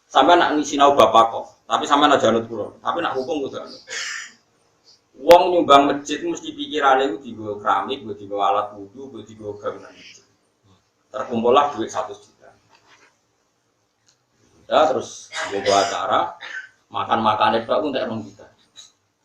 sampai nak sinau bapak kok, tapi sampai nak janut kula, tapi nak hukum kudu anut. Wong nyumbang masjid mesti pikirane iku dienggo keramik, dienggo alat wudu, dienggo bangunan masjid. Terkumpullah duit 100 juta. Ya terus nggo acara makan-makan itu untuk 2 juta.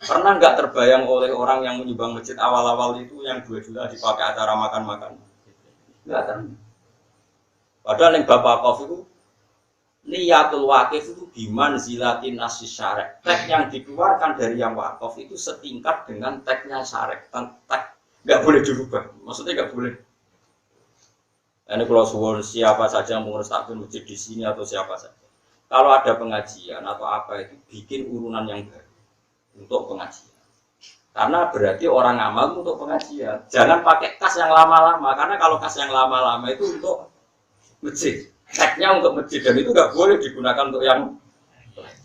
Pernah nggak terbayang oleh orang yang menyumbang masjid awal-awal itu yang 2 juta dipakai acara makan-makan? Nggak pernah. Padahal yang Bapak Kof itu niatul wakif itu bimanzilatin nasis syarek. Teks yang dikeluarkan dari yang wakaf itu setingkat dengan teksnya syarek. Teks nggak boleh dirubah. Maksudnya nggak boleh. Ini kalau suwon siapa saja yang mengurus takbir masjid di sini atau siapa saja. Kalau ada pengajian atau apa itu bikin urunan yang baru untuk pengajian. Karena berarti orang amal untuk pengajian. Jangan pakai kas yang lama-lama. Karena kalau kas yang lama-lama itu untuk masjid. Teksnya untuk masjid dan itu nggak boleh digunakan untuk yang lain.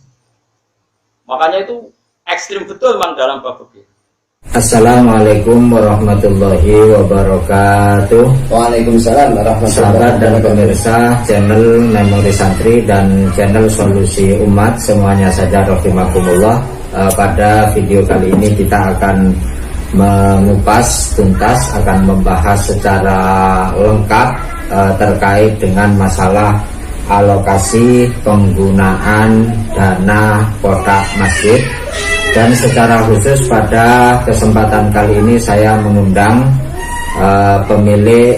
Makanya itu ekstrim betul memang dalam bab fikih. Assalamualaikum warahmatullahi wabarakatuh. Waalaikumsalam warahmatullahi Sahabat dan wabarakatuh. pemirsa channel Memori Santri dan channel Solusi Umat semuanya saja rahimakumullah. Pada video kali ini kita akan mengupas tuntas, akan membahas secara lengkap terkait dengan masalah alokasi penggunaan dana kotak masjid. Dan secara khusus pada kesempatan kali ini saya mengundang pemilik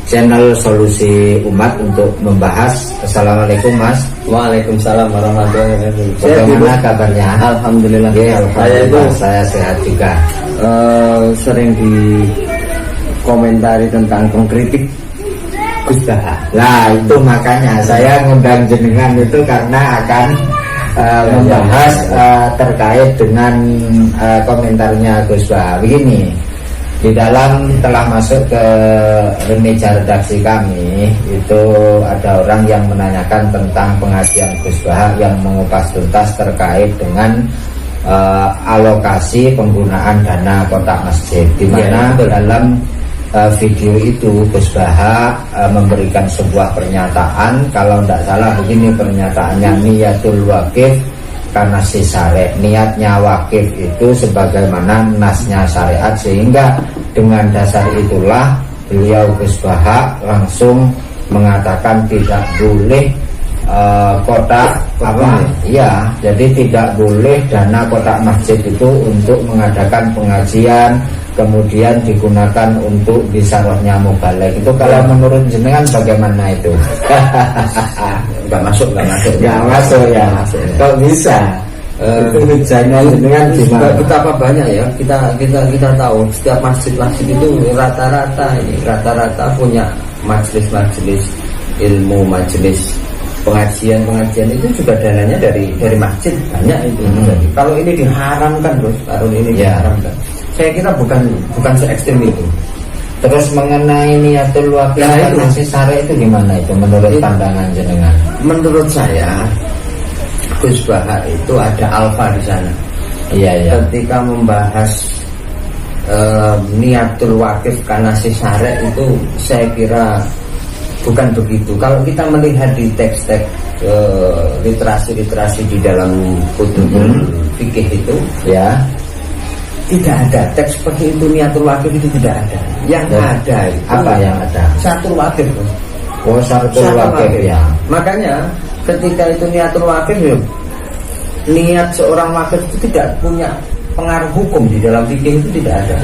channel Solusi Umat untuk membahas. Assalamualaikum Mas. Waalaikumsalam warahmatullahi wabarakatuh. Bagaimana kabarnya? Alhamdulillah. Ya, alhamdulillah. Saya sehat juga. Sering dikomentari tentang pengkritik Gus Baha. Nah itu makanya saya ngundang jenengan itu karena akan membahas terkait dengan komentarnya Gus Baha. Begini, di dalam telah masuk ke meja redaksi kami itu ada orang yang menanyakan tentang pengajian Gus Baha yang mengupas tuntas terkait dengan alokasi penggunaan dana kotak masjid, di mana dalam video itu Gus Baha memberikan sebuah pernyataan, kalau tidak salah begini pernyataannya, niatul wakif karena si syariat, niatnya wakif itu sebagaimana nasnya syariat, sehingga dengan dasar itulah beliau Gus Baha langsung mengatakan tidak boleh kotak apa ya, jadi tidak boleh dana kotak masjid itu untuk mengadakan pengajian kemudian digunakan untuk bisarohnya mubalek. Itu kalau menurut jenengan bagaimana itu? Nggak masuk Ya. Kok bisa? Itu hujahnya jenengan gimana? Betapa banyak ya kita tahu setiap masjid itu rata-rata punya majelis ilmu, majelis pengajian itu juga dananya dari masjid banyak itu. Jadi kalau ini diharamkan Bos, kalau ini diharamkan, saya kira bukan se ekstrim itu. Terus mengenai niatul wakil nasi sare itu gimana itu menurut pandangan jenengan? Menurut saya Gus Baha itu ada alfa di sana. Iya. Ketika membahas niatul wakif karena si sare itu saya kira bukan begitu. Kalau kita melihat di teks-teks literasi di dalam kutub fikih itu, ya, tidak ada teks seperti itu. Niatul wakif itu tidak ada. Yang ada itu apa yang ada? Syatul wakif. Oh, syatul wakif ya. Makanya ketika itu niatul wakif, niat seorang wakif itu tidak punya pengaruh hukum di dalam fikih, itu tidak ada.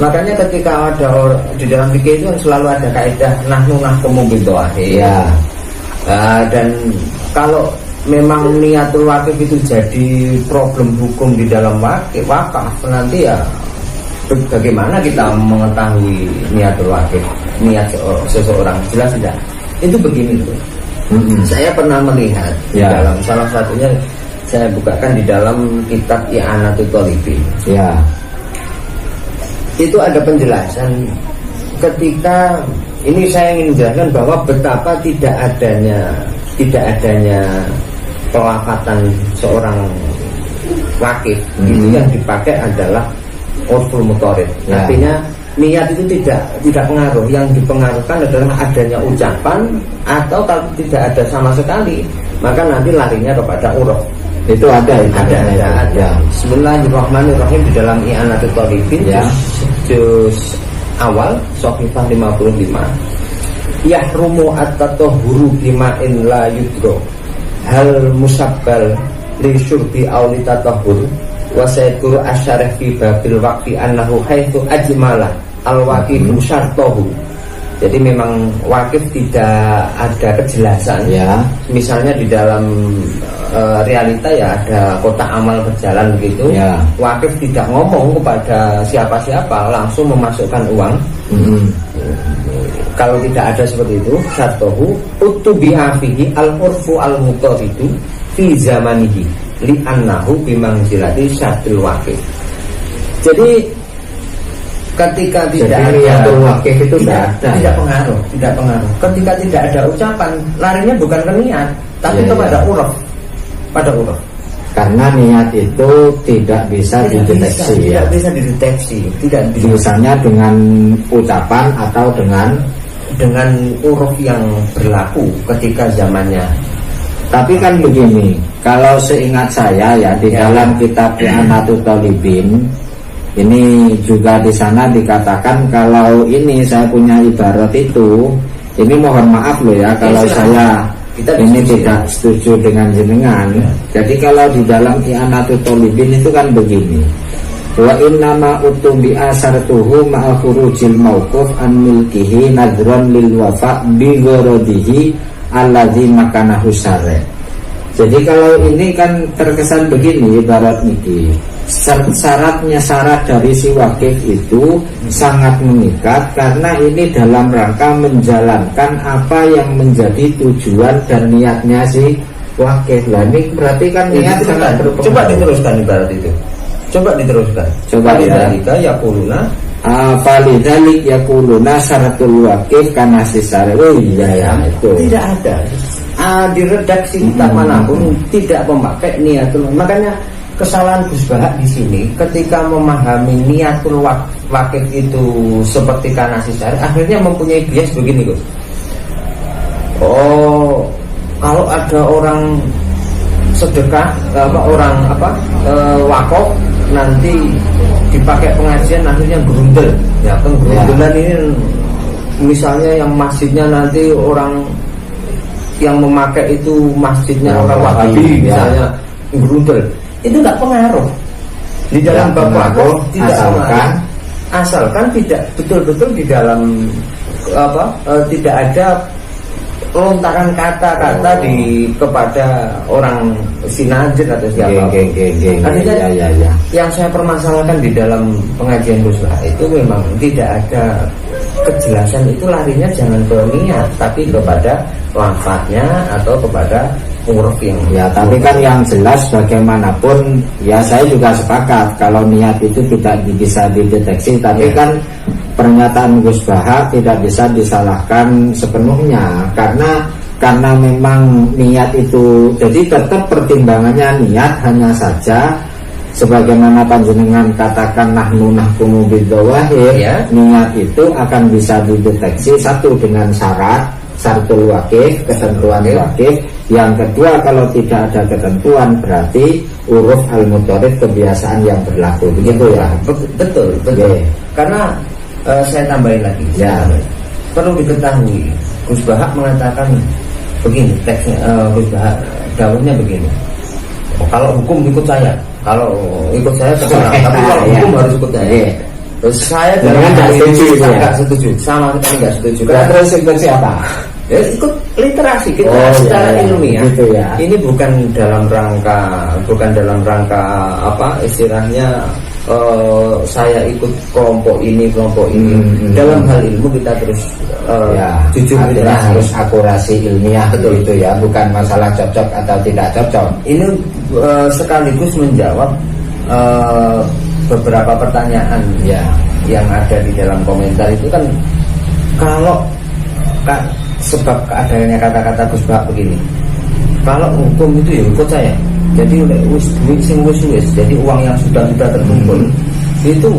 Makanya ketika ada di dalam fikih itu selalu ada kaidah nahnu nahkumu bil dhahir. Ya. Dan kalau memang niatul wakif itu jadi problem hukum di dalam wakaf, nanti ya bagaimana kita mengetahui niatul wakif, niat seseorang? Jelas tidak? Itu begini tuh. Saya pernah melihat di dalam salah satunya, saya bukakan di dalam kitab I'anatul Thalibin. Ya. Itu ada penjelasan ketika ini saya ingin menjelaskan bahwa betapa tidak adanya pelafatan seorang wakif itu yang dipakai adalah urful mutorid. Artinya niat itu tidak pengaruh. Yang dipengaruhkan adalah adanya ucapan, atau kalau tidak ada sama sekali maka nanti larinya kepada uruf. Itu ada. Bismillahirrahmanirrahim di dalam I'anatul Thalibin ya. Juz awal Shafifah 55. Yahrumu at-tatahhuru bima'in la yudro hal musabbal li syurbi aw li tatahhur wa sayadkuru asyarih fi babil waqfi annahu haitsu ajmala al-waqifu syartahu. Jadi memang wakif tidak ada kejelasan ya. Misalnya di dalam realita ya ada kotak amal berjalan begitu ya. Wakif tidak ngomong kepada siapa-siapa, langsung memasukkan uang. Kalau tidak ada seperti itu, syartahu utubiha fihi al-urfu al-mutaridu fi zamanihi li annahu bimanzilati syartil wakif. Jadi ketika tidak ada wakif itu tidak pengaruh. Ketika tidak ada ucapan, larinya bukan ke niat, tapi kepada uruf, pada uruf. Karena niat itu tidak bisa dideteksi. Tidak bisa dideteksi. Tidak bisa. Misalnya dengan ucapan atau dengan uruf yang berlaku ketika zamannya. Tapi kan begini, kalau seingat saya ya di dalam kitab I'anatul Thalibin ini juga di sana dikatakan kalau ini saya punya ibarat itu, ini mohon maaf loh ya kalau saya ini tidak setuju dengan jenengan. Jadi kalau di dalam I'anatul Thalibin itu kan begini. Wa innama utubi asartuhu ma'a khurujil mauquf an milkihi nadron lil wafa bi gharadihi alladzi makanahu syar'i. Jadi kalau ini kan terkesan begini ibarat niki. Syarat dari si wakif itu sangat mengikat karena ini dalam rangka menjalankan apa yang menjadi tujuan dan niatnya si wakif. Lah ini berarti kan niat sangat berpengaruh. Coba diteruskan ibarat itu. Coba diteruskan. Coba ya. Yaquluna falidalik yaquluna syaratul wakif kana sisare. Oh iya ya itu. Tidak ada. Di redaksi kitab manapun tidak memakai niatul. Makanya kesalahan Gus Bahak di sini ketika memahami niatul wakif itu seperti kanasi syari, akhirnya mempunyai bias begini Gus. Oh, kalau ada orang sedekah wakaf nanti dipakai pengajian akhirnya gerundel. Ya kan gerundelan ini misalnya yang masjidnya nanti orang yang memakai itu masjidnya orang Wahabi misalnya gerundel. Itu tidak pengaruh di dalam bab wakaf, asalkan tidak betul-betul di dalam tidak ada lontaran kata-kata kepada orang sinajir atau siapa. Artinya yang saya permasalahkan di dalam pengajian Gus Bahak itu memang tidak ada kejelasan, itu larinya jangan ke niat tapi kepada lafadznya atau kepada uruf yang tapi kan yang jelas bagaimanapun ya saya juga sepakat kalau niat itu tidak bisa dideteksi, tapi kan pernyataan Gus Bahak tidak bisa disalahkan sepenuhnya karena memang niat itu jadi tetap pertimbangannya niat, hanya saja sebagaimana panjenengan katakan nahnu nahkumu bidzawahir, niat itu akan bisa dideteksi satu dengan syaratul wakif, ketentuan wakif. Yang kedua, kalau tidak ada ketentuan berarti uruf al-mutarid, kebiasaan yang berlaku, begitu ya. Betul. Karena saya tambahin lagi. Perlu diketahui Gus Bahak mengatakan begini, teksnya Gus Bahak dawuhnya begini. Kalau hukum ikut saya, kalau ikut saya terserah, tapi kalau hukum harus ikut saya. Terus saya tidak setuju, sama sekali tidak setuju. Terus ikut siapa? Ikut literasi kita secara ilmiah. Gitu ya. Ini bukan dalam rangka apa istilahnya saya ikut kelompok ini. Dalam hal ilmu kita terus jujur, harus akurasi ilmiah. Betul itu ya, bukan masalah cocok atau tidak cocok. Ini sekaligus menjawab beberapa pertanyaan yang ada di dalam komentar itu kan. Kalau sebab keadaannya kata-kata Gus Bahak begini, kalau hukum itu ya ikut saya, jadi duit sing wis, jadi uang yang sudah terkumpul itu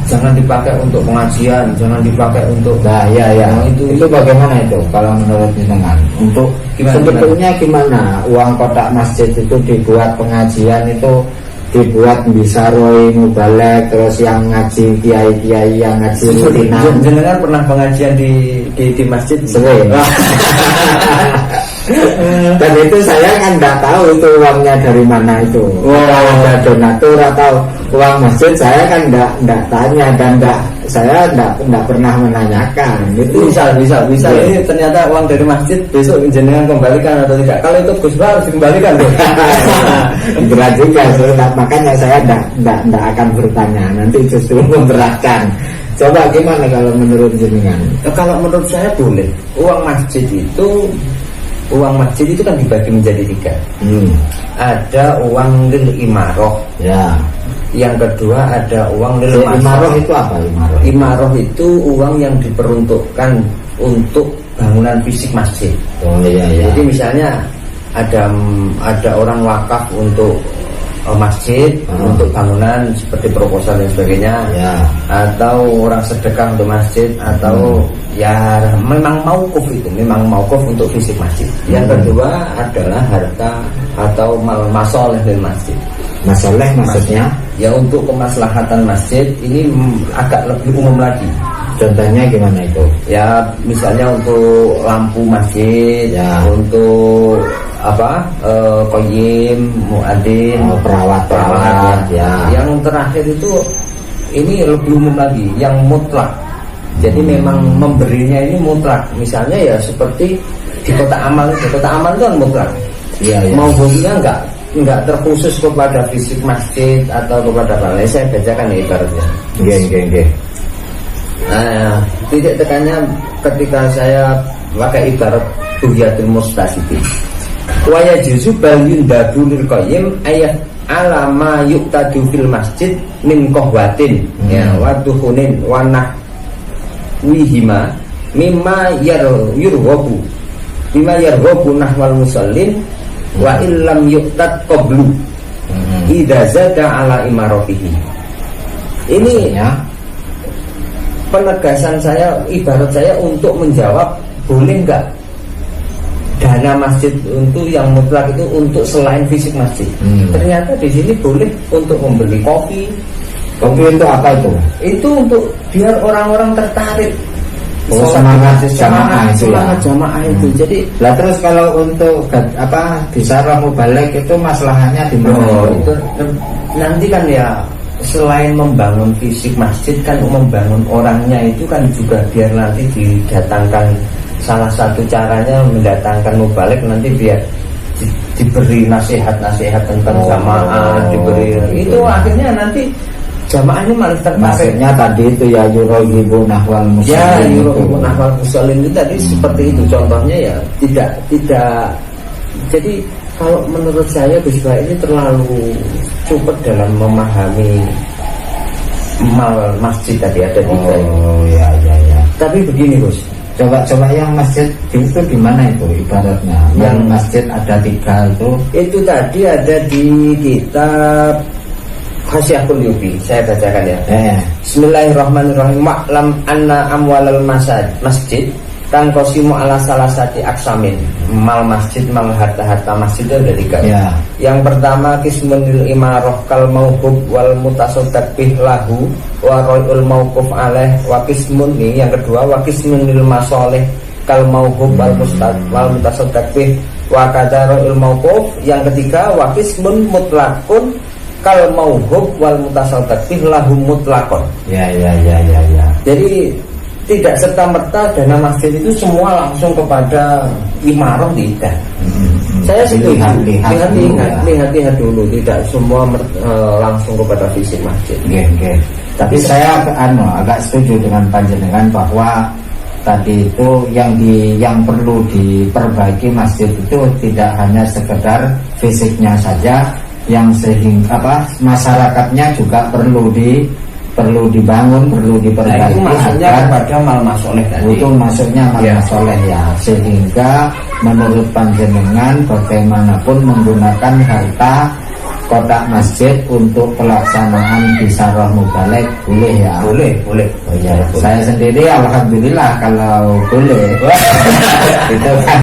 jangan dipakai untuk pengajian, jangan dipakai untuk Nah, ya Nah, itu bagaimana itu kalau menurut jenengan? Untuk sebetulnya gimana uang kotak masjid itu dibuat pengajian itu dibuat bisa roi mubalek terus yang ngaji kiai yang ngaji rutinan. Jenengan pernah pengajian di masjid Sering. Dan itu saya kan nggak tahu itu uangnya dari mana itu. Ada donatur atau uang masjid saya kan nggak tanya dan saya nggak pernah menanyakan. Itu Bisa ini ternyata uang dari masjid besok jenengan kembalikan atau tidak. Kalau itu Gus Bah harus dikembalikan tuh. berat juga, makanya saya nggak akan bertanya. Nanti justru memberatkan. Coba gimana kalau menurut jenengan? Kalau menurut saya boleh. Uang masjid itu kan dibagi menjadi 3. Ada uang lil imaroh. Ya. Yang kedua ada uang lil Imaroh itu apa imaroh? Imaroh itu uang yang diperuntukkan untuk bangunan fisik masjid. Oh iya. Jadi misalnya ada orang wakaf untuk masjid, untuk bangunan seperti proposal dan sebagainya, Ya. atau orang sedekah untuk masjid, atau ya memang mauquf untuk fisik masjid. Yang kedua adalah harta atau masoleh dari masjid. Masoleh maksudnya? Ya untuk kemaslahatan masjid ini agak lebih umum lagi. Contohnya gimana itu? Ya misalnya untuk lampu masjid, Ya. untuk qayyim, muadzin, perawat ya. Yang terakhir itu ini lebih umum lagi, yang mutlak. Jadi memang memberinya ini mutlak. Misalnya ya seperti di kota amal itu kan mutlak. Iya. Mau belinya enggak terkhusus kepada fisik masjid atau kepada apa lain. Saya bacakan ya ibaratnya. Nggih. Nah, titik tekannya ketika saya pakai ibarat buhyatul mustasidi. Wa yajuzu bal yundadu lil qayyim ayat alama yuqtadu fil masjid min qahwatin ya wa duhunin wa nahwihima mimma yarghabu nahwal musallin wa illam yuqtad qablu idza zada ala imaratihi. Ini ya penegasan saya, ibarat saya untuk menjawab boleh enggak dana masjid untuk yang mutlak itu untuk selain fisik masjid. Ternyata di sini boleh untuk membeli kopi. Kopi untuk apa itu? Itu untuk biar orang-orang tertarik. Semangat jamaah itu. Jadi lah terus kalau untuk disarah mubalek itu masalahnya di mana? Itu nanti kan ya selain membangun fisik masjid kan membangun orangnya itu kan juga biar nanti didatangkan. Salah satu caranya mendatangkan mubalek nanti biar diberi nasihat-nasihat tentang jamaah, diberi itu akhirnya nanti jamaah ini malah tertarik. Maksudnya tadi itu ya yuraghibu nahwal musallin. Ya yuraghibu nahwal musallin itu tadi seperti itu contohnya ya tidak. Jadi kalau menurut saya Gus Bah ini terlalu cepat dalam memahami masjid tadi ada 3. Oh ya. Tapi begini Gus. Coba yang masjid itu di mana itu ibaratnya? Yang masjid ada 3 itu. Itu tadi ada di kitab Hasyiah Qulubi. Saya bacakan ya. Bismillahirrahmanirrahim. Ma'lam anna amwalal masjid kang qasimu ala salasati aksamin. Mal masjid, mal harta masjid itu ada 3. Ya. Yang pertama kismunil imarah kal mauquf wal mutasaddaq bih lahu wa ra'ul mauquf alaih wa kismun ini yang kedua wa kismunil masoleh kal mauquf wal mutasaddaq bih wa kadarul mauquf. Yang ketiga wa kismun mutlaqun kal mauquf wal mutasaddaq bih lahu mutlaqun. Ya. Jadi tidak serta-merta dana masjid itu semua langsung kepada imarah tidak. Saya setuju lihat dulu tidak semua langsung kepada fisik masjid. Nggih. Tapi saya agak setuju dengan panjenengan bahwa tadi itu yang perlu diperbaiki masjid itu tidak hanya sekedar fisiknya saja, yang sehingga masyarakatnya juga perlu dibangun, perlu diperbaiki. Itu maksudnya kepada mal masoleh tadi. Itu maksudnya mal masoleh ya. Sehingga menurut panjenengan bagaimanapun menggunakan harta kotak masjid untuk pelaksanaan Bisarah Mubalek boleh ya? Boleh. Oh ya, saya sendiri alhamdulillah kalau boleh. Itu kan